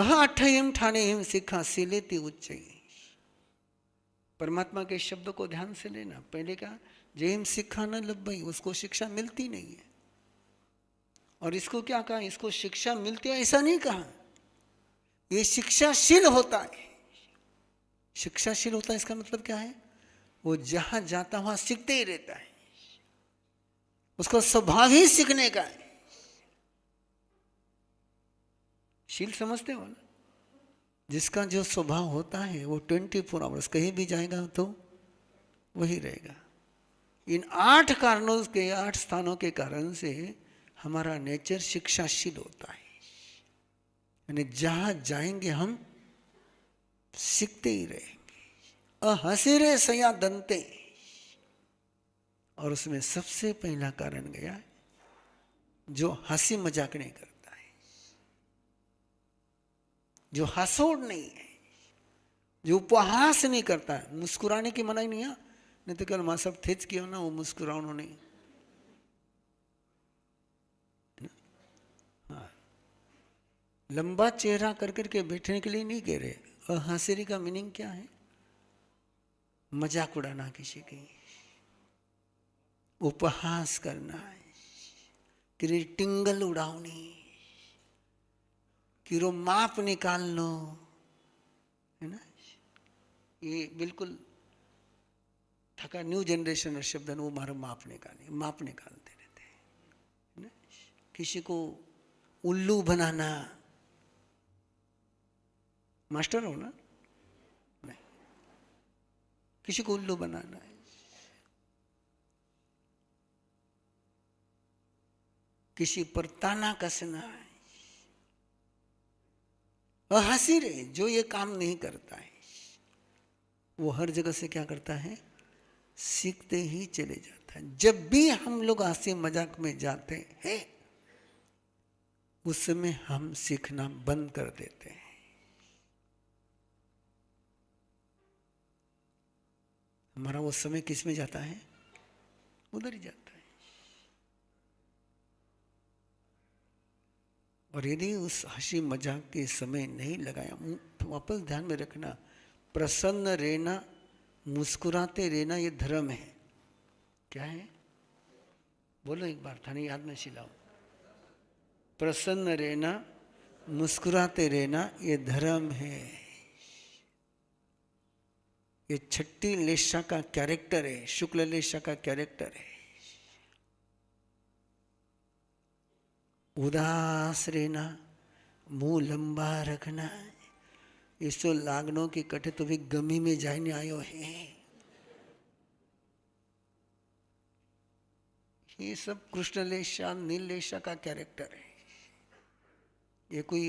अठयम Thane him सिखा सिलेती उच्चई। परमात्मा के शब्दों को ध्यान से लेना। पहले कहा जेम सिखा न लब्बई, उसको शिक्षा मिलती नहीं है। और इसको क्या कहा, इसको शिक्षा मिलती है ऐसा नहीं कहा, ये शिक्षाशील होता है। शिक्षाशील होता है इसका मतलब क्या है, वो जहां जाता वहां सीखते ही रहता है, उसका स्वभाव ही सीखने का है। शील समझते हो ना, जिसका जो स्वभाव होता है वो 24 आवर्स कहीं भी जाएगा तो वही रहेगा। इन 8 कारणों के, 8 स्थानों के कारण से हमारा नेचर शिक्षाशील होता है, यानी जहां जाएंगे हम सीखते ही रहेंगे। अहसिरे सया दंते, और उसमें सबसे पहला कारण गया जो हंसी मजाक नहीं करता है, जो हंसोड़ नहीं है, जो उपहास नहीं करता है। मुस्कुराने की मनाही नहीं है, नहीं तो कल मां सब थिच किया ना, वो मुस्कुराओ नहीं। हाँ, लंबा चेहरा कर करके बैठने के लिए नहीं कह रहे। हंसरी का मीनिंग क्या है, मजाक उड़ाना, किसी की उपहास करना है, कि टिंगल उड़ावनी, कि रो माप निकाल लो, है ना। ये बिल्कुल थका न्यू जनरेशन शब्द है, वो मारो माप निकालते रहते हैं ना। किसी को उल्लू बनाना, मास्टर हो ना, नहीं, किसी को उल्लू बनाना है, किसी पर ताना कसना है। और हंसी रे, जो ये काम नहीं करता है वो हर जगह से क्या करता है, सीखते ही चले जाता है। जब भी हम लोग हंसी मजाक में जाते हैं उस समय हम सीखना बंद कर देते हैं। हमारा वो समय किस में जाता है, उधर ही जाता है। और यदि उस हंसी मजाक के समय नहीं लगाया, तो वापस ध्यान में रखना, प्रसन्न रहना, मुस्कुराते रहना, ये धर्म है। क्या है, बोलो एक बार, थाने याद में सिलाओ। प्रसन्न रहना, मुस्कुराते रहना, ये धर्म है। ये छठी लेशा का कैरेक्टर है, शुक्ल लेशा का कैरेक्टर है। उदास रहना, मुंह लंबा रखना, इसो लागनों की कटे तो भी गमी में जाने आयो है। ये सब कृष्ण लेशा, नील लेशा का कैरेक्टर है। ये कोई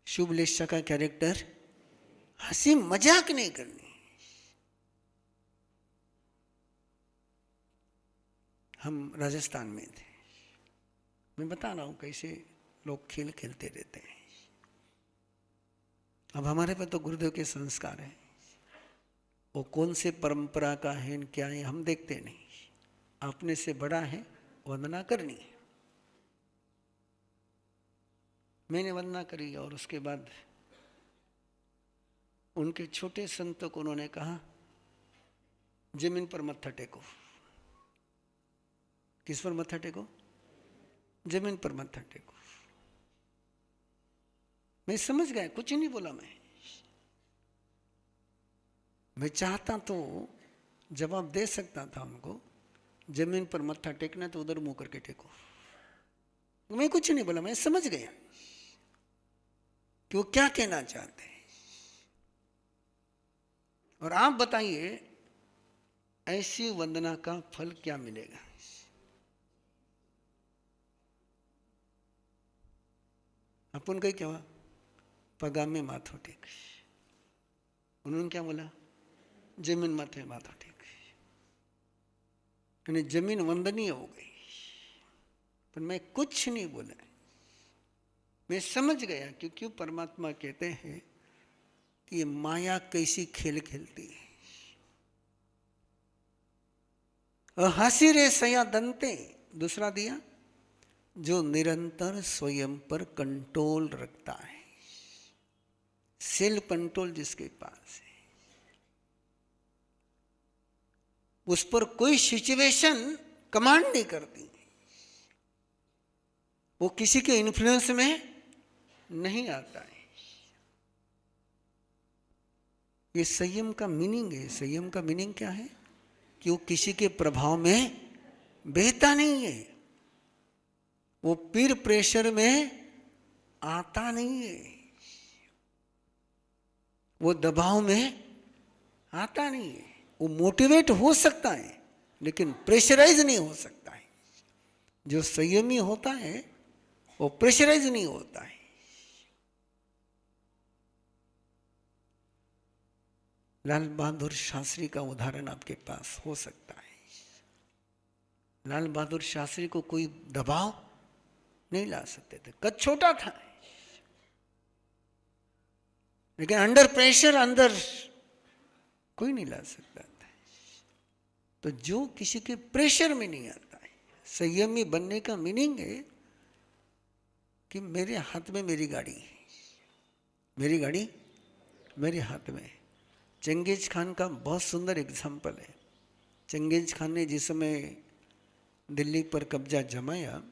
शुभ लेशा का कैरेक्टर, हंसी मजाक नहीं करनी। हम राजस्थान में थे, मैं बता रहा हूं कैसे लोग खेल खेलते रहते हैं। अब हमारे पे तो गुरुदेव के संस्कार है, वो कौन से परंपरा का है क्या है हम देखते नहीं। अपने से बड़ा है, वंदना करनी है। मैंने वंदना करी और उसके बाद उनके छोटे संतों को उन्होंने कहा जमीन पर मत्था टेको। किस पर मत्था टेको, जमीन पर मत्था टेको। मैं समझ गया, कुछ ही नहीं बोला। मैं चाहता तो जवाब दे सकता था उनको, जमीन पर मत्था टेकना तो उधर मुंह करके टेको। मैं कुछ नहीं बोला, मैं समझ गया कि वो क्या कहना चाहते हैं। और आप बताइए ऐसी वंदना का फल क्या मिलेगा। अपन कहीं क्या हुआ, पगा में माथो टेक। उन्होंने क्या बोला, जमीन माथे माथो टेक, यानी जमीन वंदनीय हो गई। पर मैं कुछ नहीं बोला, मैं समझ गया कि क्यों परमात्मा कहते हैं कि ये माया कैसी खेल खेलती है। हंसी रे सया दंते, दूसरा दिया जो निरंतर स्वयं पर कंट्रोल रखता है। सेल्फ कंट्रोल जिसके पास है, उस पर कोई सिचुएशन कमांड नहीं करती, वो किसी के इन्फ्लुएंस में नहीं आता है। ये संयम का मीनिंग है। संयम का मीनिंग क्या है? कि वो किसी के प्रभाव में बहता नहीं है, वो पीर प्रेशर में आता नहीं है, वो दबाव में आता नहीं है। वो मोटिवेट हो सकता है लेकिन प्रेशराइज नहीं हो सकता है। जो संयमी होता है वो प्रेशराइज नहीं होता है। लाल बहादुर शास्त्री का उदाहरण आपके पास हो सकता है। लाल बहादुर शास्त्री को कोई दबाव नहीं ला सकते थे, कद छोटा था, लेकिन अंडर प्रेशर अंदर कोई नहीं ला सकता था। तो जो किसी के प्रेशर में नहीं आता है, संयमी बनने का मीनिंग है कि मेरे हाथ में मेरी गाड़ी है, मेरी गाड़ी मेरे हाथ में। चंगेज खान का बहुत सुंदर एग्जाम्पल है। चंगेज खान ने जिस समय दिल्ली पर कब्जा जमाया,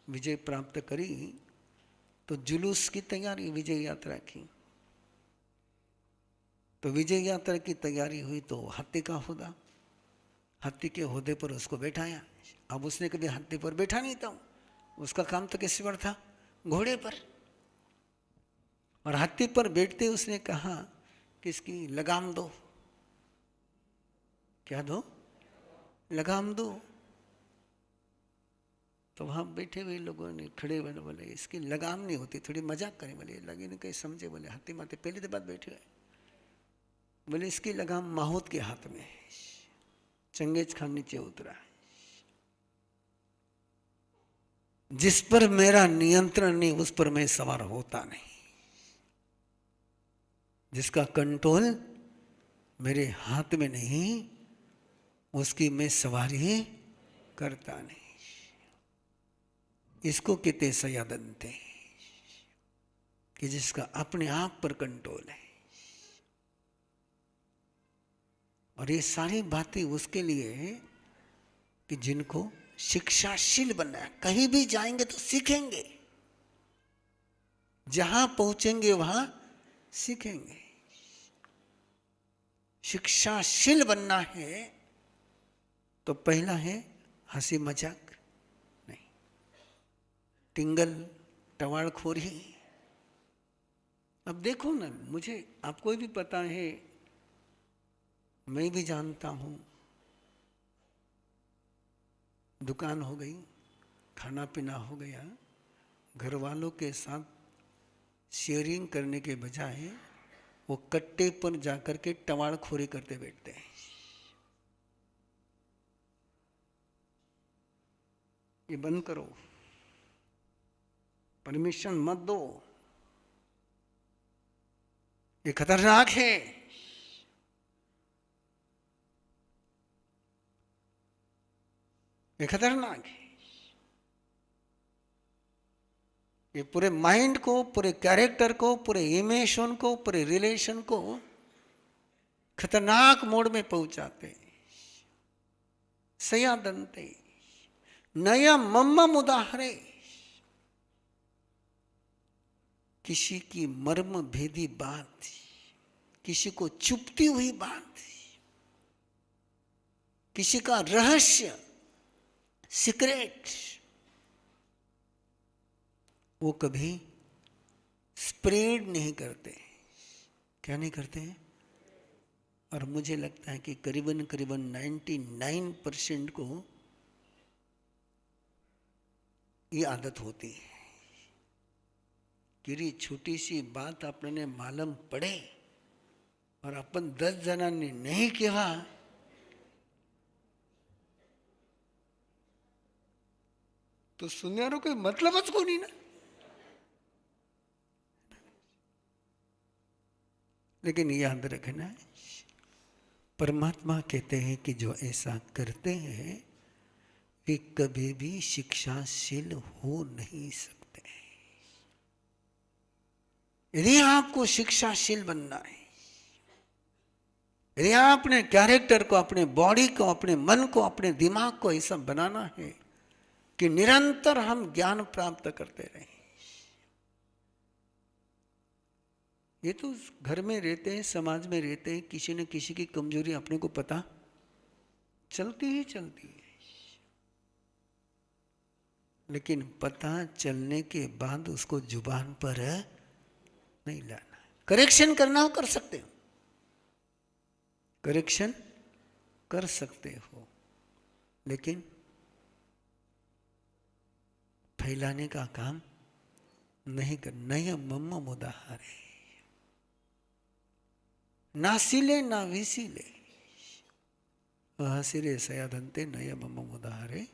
विजय प्राप्त करी, तो जुलूस की तैयारी, विजय यात्रा की। तो विजय यात्रा की तैयारी हुई तो हाथी का होदा, हाथी के होदे पर उसको बैठाया। अब उसने कभी हाथी पर बैठा नहीं था, उसका काम तो किस पर था? घोड़े पर। और हाथी पर बैठते उसने कहा कि इसकी लगाम दो। क्या दो? लगाम दो। तो वहां बैठे हुए लोगों ने खड़े हुए बोले इसकी लगाम नहीं होती, थोड़ी मजाक करें, बोले लगे नहीं कहीं समझे, बोले हाथी माथे पहले तो बात बैठे हुए, बोले इसकी लगाम माहौत के हाथ में है। चंगेज खान नीचे उतरा। जिस पर मेरा नियंत्रण नहीं उस पर मैं सवार होता नहीं, जिसका कंट्रोल मेरे हाथ में नहीं उसकी मैं सवारी करता नहीं। इसको कहते सयादंते, कि जिसका अपने आप पर कंट्रोल है। और ये सारी बातें उसके लिए है कि जिनको शिक्षाशील बनना है। कहीं भी जाएंगे तो सीखेंगे, जहां पहुंचेंगे वहां सीखेंगे। शिक्षाशील बनना है तो पहला है हंसी मजाक नहीं, टिंगल टवाड़खोरी। अब देखो ना, मुझे आपको भी पता है, मैं भी जानता हूं, दुकान हो गई, खाना पीना हो गया, घर वालों के साथ शेयरिंग करने के बजाय वो कट्टे पर जाकर के टवाड़खोरी करते बैठते हैं। ये बंद करो, परमिशन मत दो, ये खतरनाक है। ये खतरनाक है। ये पूरे माइंड को, पूरे कैरेक्टर को, पूरे इमोशन को, पूरे रिलेशन को खतरनाक मोड में पहुंचाते। सयादंते नया मम्मम उदाहरे, किसी की मर्म भेदी बात, किसी को चुपती हुई बात, किसी का रहस्य, सीक्रेट, वो कभी स्प्रेड नहीं करते। क्या नहीं करते हैं? और मुझे लगता है कि करीबन 99% को ये आदत होती है कि छोटी सी बात अपने मालूम पड़े और अपन 10 जना ने नहीं कहा तो सुनने कोई मतलब को नहीं ना। लेकिन याद रखना, परमात्मा कहते हैं कि जो ऐसा करते हैं वे कभी भी शिक्षाशील हो नहीं सकते। यदि आपको शिक्षाशील बनना है, यदि आप अपने कैरेक्टर को, अपने बॉडी को, अपने मन को, अपने दिमाग को ऐसा बनाना है कि निरंतर हम ज्ञान प्राप्त करते रहें। ये तो घर में रहते हैं, समाज में रहते हैं, किसी न किसी की कमजोरी अपने को पता चलती ही चलती है, लेकिन पता चलने के बाद उसको जुबान पर नहीं लाना। करेक्शन करना हो कर सकते हो, करेक्शन कर सकते हो, लेकिन फैलाने का काम नहीं करना। नयमम मुदाहरे नासिले ना विसिले हसिरे सयादंते नयमम मुदाहरे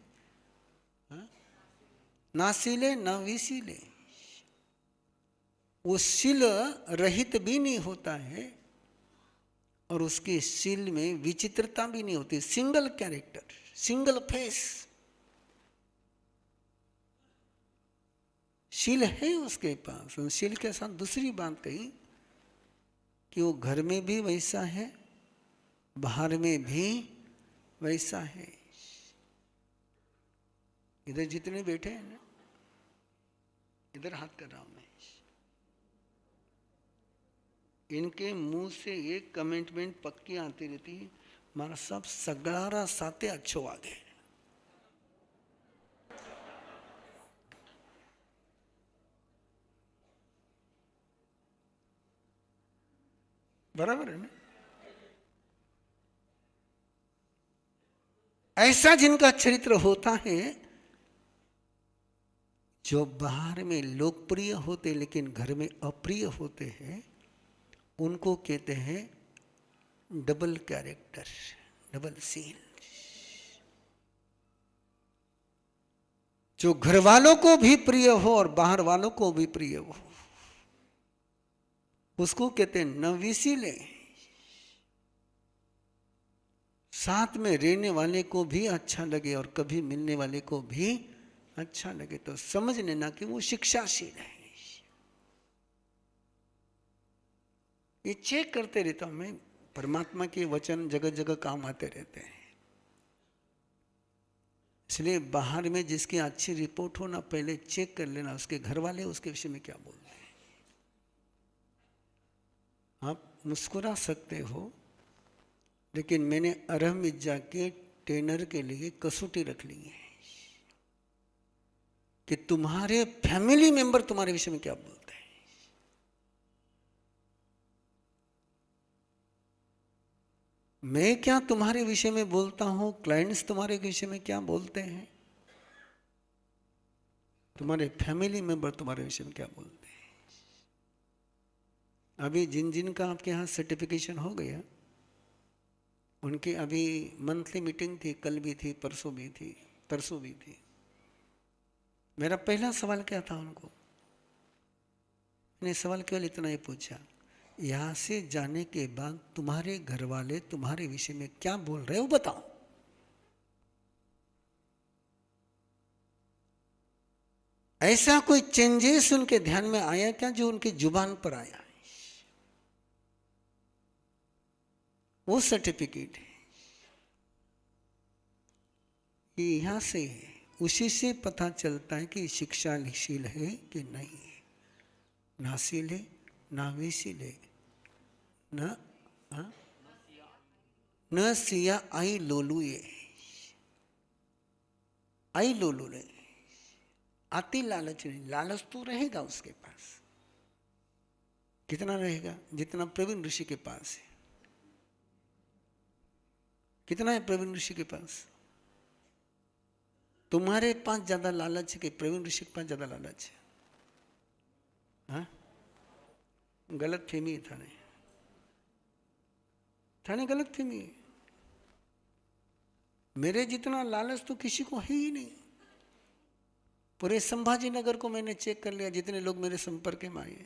नासिले ना विसिले। वो सिल रहित भी नहीं होता है और उसके सिल में विचित्रता भी नहीं होती। सिंगल कैरेक्टर, सिंगल फेस, शील है उसके पास। उस शील के साथ दूसरी बात कही कि वो घर में भी वैसा है, बाहर में भी वैसा है। इधर जितने बैठे हैं ना, इधर हाथ कर रहा हूं मैं, इनके मुंह से एक कमेंटमेंट पक्की आती रहती है, मारा सब सगळारा साथे अच्छो आगे। बराबर है ना? ऐसा जिनका चरित्र होता है, जो बाहर में लोकप्रिय होते लेकिन घर में अप्रिय होते हैं, उनको कहते हैं डबल कैरेक्टर, डबल सील। जो घर वालों को भी प्रिय हो और बाहर वालों को भी प्रिय हो, उसको कहते हैं नविसीले। साथ में रहने वाले को भी अच्छा लगे और कभी मिलने वाले को भी अच्छा लगे, तो समझ लेना कि वो शिक्षाशील है। ये चेक करते रहता हूं मैं, परमात्मा के वचन जगह जगह काम आते रहते हैं। इसलिए बाहर में जिसकी अच्छी रिपोर्ट हो ना, पहले चेक कर लेना उसके घर वाले उसके विषय में क्या बोलते हैं। आप मुस्कुरा सकते हो, लेकिन मैंने अरहम मिर्जा के ट्रेनर के लिए कसौटी रख ली है कि तुम्हारे फैमिली मेंबर तुम्हारे विषय में क्या बोलते हैं। मैं क्या तुम्हारे विषय में बोलता हूं, क्लाइंट्स तुम्हारे विषय में क्या बोलते हैं, तुम्हारे फैमिली मेंबर तुम्हारे विषय में क्या बोलते हैं। अभी जिन जिन का आपके यहाँ सर्टिफिकेशन हो गया, उनकी अभी मंथली मीटिंग थी, कल भी थी, परसों भी थी, परसों भी थी। मेरा पहला सवाल क्या था उनको, मैंने सवाल केवल इतना ही पूछा, यहां से जाने के बाद तुम्हारे घर वाले तुम्हारे विषय में क्या बोल रहे हो बताओ। ऐसा कोई चेंजेस उनके ध्यान में आया क्या जो उनकी जुबान पर आया? वो सर्टिफिकेट है। यहां से उसी से पता चलता है कि शिक्षाशील है कि नहीं है। नासील है, नाविशील है, न सिया आई लोलू, ये आई लोलू ले, आती लालच नहीं। लालच तो रहेगा उसके पास, कितना रहेगा? जितना प्रवीण ऋषि के पास है। कितना है प्रवीण ऋषि के पास? तुम्हारे पास ज्यादा लालच है कि प्रवीण ऋषि के पास ज्यादा लालच है? हाँ, गलत फहमी है थाने, थाने गलत फहमी है। मेरे जितना लालच तो किसी को है ही नहीं। पूरे संभाजी नगर को मैंने चेक कर लिया, जितने लोग मेरे संपर्क में आए,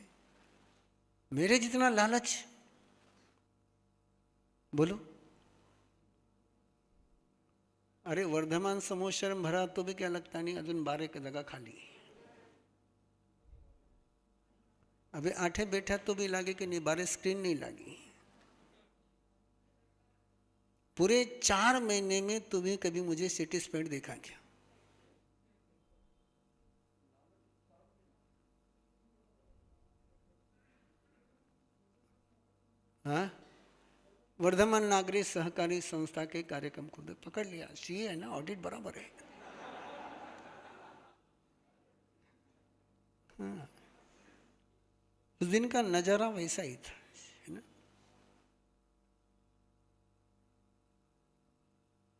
मेरे जितना लालच बोलो। अरे वर्धमान समोशरम भरा तो भी क्या लगता नहीं, अजून 12 जगह खाली। अबे 8 बैठा तो भी लागे कि नहीं, 12 स्क्रीन नहीं लगी। पूरे 4 महीने में तुम्हें कभी मुझे सेटिस्फाइड देखा क्या? हाँ, वर्धमान नागरिक सहकारी संस्था के कार्यक्रम को पकड़ लिया, सीए है ना, ऑडिट बराबर है। हाँ, उस दिन का नजारा वैसा ही था, है ना।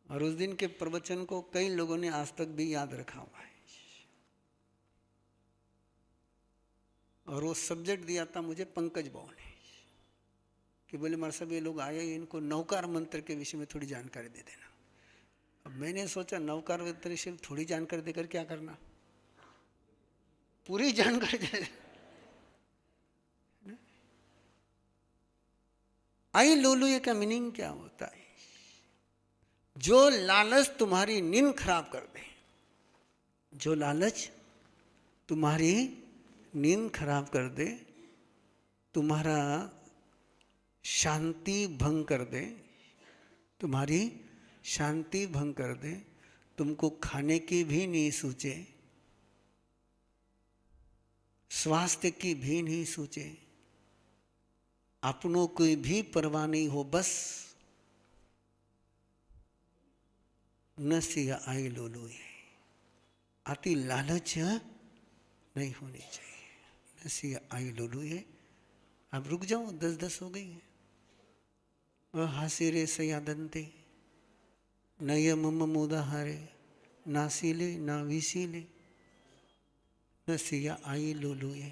और उस दिन के प्रवचन को कई लोगों ने आज तक भी याद रखा हुआ है। और वो सब्जेक्ट दिया था मुझे पंकज बाबू ने, कि बोले मार साहब ये लोग आए, इनको नवकार मंत्र के विषय में थोड़ी जानकारी दे देना। अब मैंने सोचा नवकार मंत्र से थोड़ी जानकारी देकर क्या करना, पूरी जानकारी दे। आई लोलुए का मीनिंग क्या होता है? जो लालच तुम्हारी नींद खराब कर दे, जो लालच तुम्हारी नींद खराब कर दे, तुम्हारा शांति भंग कर दे, तुम्हारी शांति भंग कर दे, तुमको खाने की भी नहीं सोचे, स्वास्थ्य की भी नहीं सोचे, अपनों की भी परवाह नहीं हो, बस नसिया आई लोलू है, अति लालच नहीं होनी चाहिए। नसिया आई लोलू है। अब रुक जाओ, 10-10 हो गई है। हासिरे सयादंते नय मम मुदाहारे नासीले ना विसीले नसिया आई लोलू है।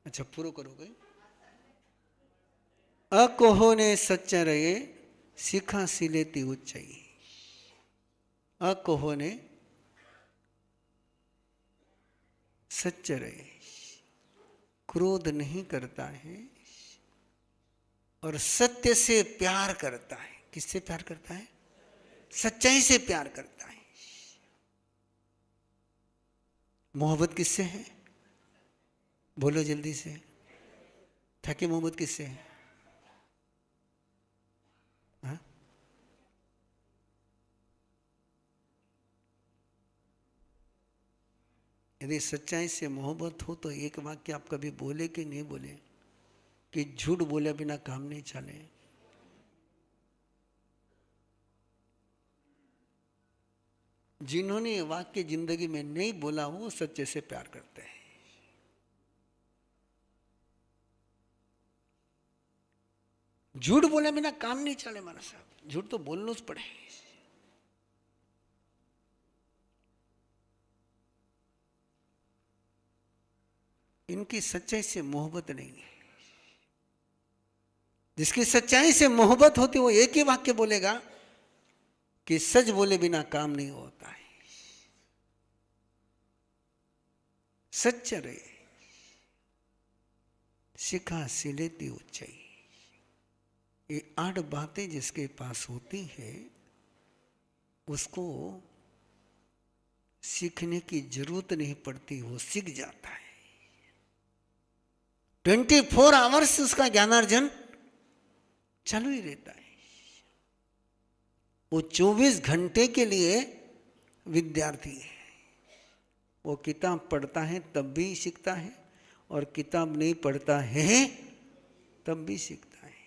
अच्छा पूरा करोगे। अकोहो ने सच्चा रहे सिखा सिलेती उच्चाई। अकोहो ने सच्चा रहे, क्रोध नहीं करता है और सत्य से प्यार करता है। किससे प्यार करता है? सच्चाई से प्यार करता है। मोहब्बत किससे है? बोलो जल्दी से, ठाकी मोहब्बत किससे है? हाँ? यदि सच्चाई से मोहब्बत हो तो एक वाक्य आप कभी बोले कि नहीं बोले कि झूठ बोले बिना काम नहीं चले। जिन्होंने ये वाक्य जिंदगी में नहीं बोला वो सच्चे से प्यार करते हैं। झूठ बोले बिना काम नहीं चले मारा साहब, झूठ तो बोलना पड़े। इनकी सच्चाई से मोहब्बत नहीं है। जिसकी सच्चाई से मोहब्बत होती वो एक ही वाक्य बोलेगा कि सच बोले बिना काम नहीं होता है। सच्चा रहे सिखा सिलेती ऊंचाई। ये 8 बातें जिसके पास होती है उसको सीखने की जरूरत नहीं पड़ती, वो सीख जाता है। 24 आवर्स उसका ज्ञानार्जन चालू ही रहता है। वो 24 घंटे के लिए विद्यार्थी है। वो किताब पढ़ता है तब भी सीखता है और किताब नहीं पढ़ता है तब भी सीखता है।